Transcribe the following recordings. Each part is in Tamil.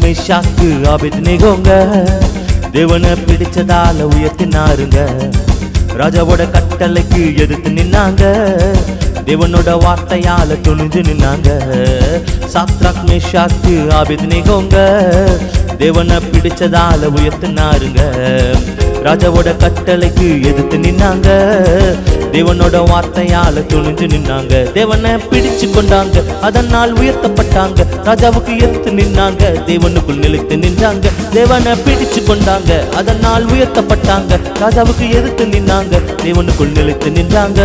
மேஷாக்கு ஆபேத்நேகோங்க தேவனை பிடிச்சதால உயர்த்தினாருங்க. ராஜாவோட கட்டளைக்கு எதிர்த்து நின்னாங்க, தேவனோட வார்த்தையால துணிஞ்சு நின்னாங்க. சாத்ராக் மேஷாக்கு ஆபேத்நேகோங்க தேவனை பிடிச்சதால உயர்த்தினாருங்க. ராஜாவோட கட்டளைக்கு எதிர்த்து நின்னாங்க, தேவனோட வார்த்தையால துணிஞ்சு நின்னாங்க. தேவனை பிடிச்சு கொண்டாங்க, அதனால் உயர்த்தப்பட்டாங்க. ராஜாவுக்கு எதிர்த்து நின்னாங்க, தேவனுக்குள் நிலைத்து நின்றாங்க. தேவனை பிடிச்சு கொண்டாங்க, அதனால் உயர்த்தப்பட்டாங்க. ராஜாவுக்கு எதிர்த்து நின்னாங்க, தேவனுக்குள் நிலைத்து நின்றாங்க.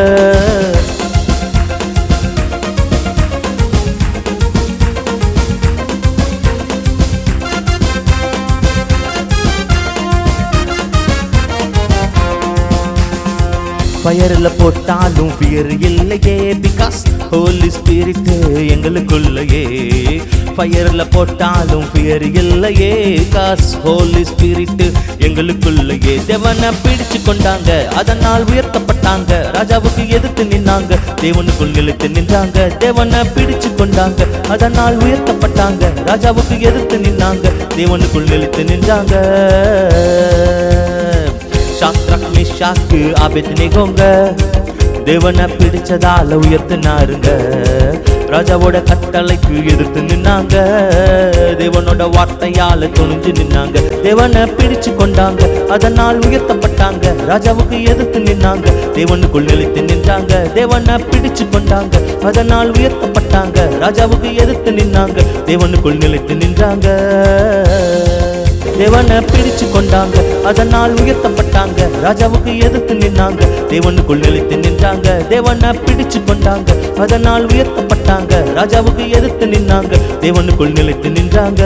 ஃபயர்ல போட்டாலும் ஃபியர் இல்லையே, பிகாஸ் ஹோலி ஸ்பிரிட் எங்களுக்குள்ளேயே. ஃபயர்ல போட்டாலும் ஃபியர் இல்லையே, பிகாஸ் ஹோலி ஸ்பிரிட் எங்களுக்குள்ளேயே. தேவனை பிடிச்சு கொண்டாங்க, அதனால் உயர்த்தப்பட்டாங்க. ராஜாவுக்கு எதிர்த்து நின்னாங்க, தேவனுக்குள் நிலைத்து நின்றாங்க. தேவனை பிடிச்சு கொண்டாங்க, அதனால் உயர்த்தப்பட்டாங்க. ராஜாவுக்கு எதிர்த்து நின்னாங்க, தேவனுக்குள் நிலைத்து நின்றாங்க. சாத்ராக் மேஷாக்கு ஆபேத்நேகோங்க தேவனை பிடிச்சதால உயர்த்தினாருங்க. ராஜாவோட கட்டளைக்கு எதிர்த்து நின்னாங்க, தேவனோட வார்த்தையால துணிஞ்சு நின்னாங்க. தேவனை பிடிச்சு கொண்டாங்க, அதனால் உயர்த்தப்பட்டாங்க. ராஜாவுக்கு எதிர்த்து நின்னாங்க, தேவனுக்குள் நிலைத்து நின்றாங்க. தேவனை பிடிச்சு கொண்டாங்க, அதனால் உயர்த்தப்பட்டாங்க. ராஜாவுக்கு எதிர்த்து நின்னாங்க, தேவனுக்குள் நிலைத்து நின்றாங்க. தேவனை பிடிச்சு கொண்டாங்க, அதனால் உயர்த்தப்பட்டாங்க. ராஜாவுக்கு எதிர்த்து நின்னாங்க, தேவனுக்குள் நிலைத்து நின்றாங்க. தேவனை பிடிச்சு கொண்டாங்க, அதனால் உயர்த்தப்பட்டாங்க. ராஜாவுக்கு எதிர்த்து நின்னாங்க, தேவனுக்குள் நிலைத்து நின்றாங்க.